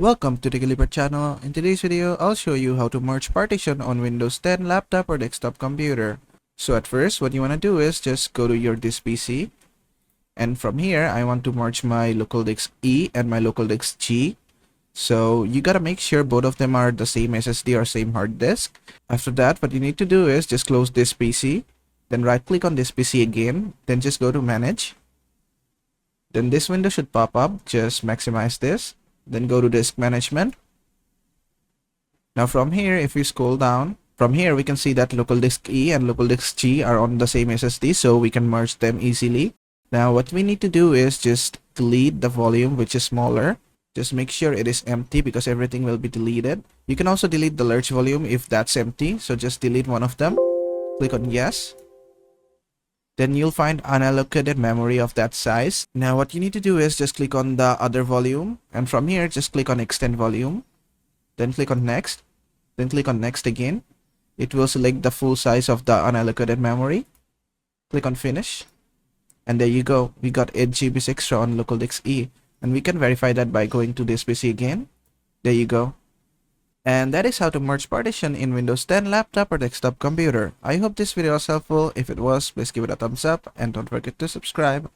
Welcome to the Gilliper channel. In today's video, I'll show you how to merge partition on Windows 10 laptop or desktop computer. So at first, what you want to do is just go to your disk PC. And from here, I want to merge my local disk E and my local disk G. So you gotta make sure both of them are the same SSD or same hard disk. After that, what you need to do is just close this PC. Then right click on this PC again. Then just go to manage. Then this window should pop up. Just maximize this. Then go to disk management. Now from here, if we scroll down, from here we can see that local disk E and local disk G are on the same SSD, so we can merge them easily. Now what we need to do is just delete the volume which is smaller. Just make sure it is empty because everything will be deleted. You can also delete the large volume if that's empty, so just delete one of them. Click on yes. Then you'll find unallocated memory of that size. Now what you need to do is just click on the other volume, and from here just click on extend volume. Then click on next. Then click on next again. It will select the full size of the unallocated memory. Click on finish. And there you go. We got 8 GB extra on local disk E. And we can verify that by going to this PC again. There you go. And that is how to merge partition in Windows 10 laptop or desktop computer. I hope this video was helpful. If it was, please give it a thumbs up and don't forget to subscribe.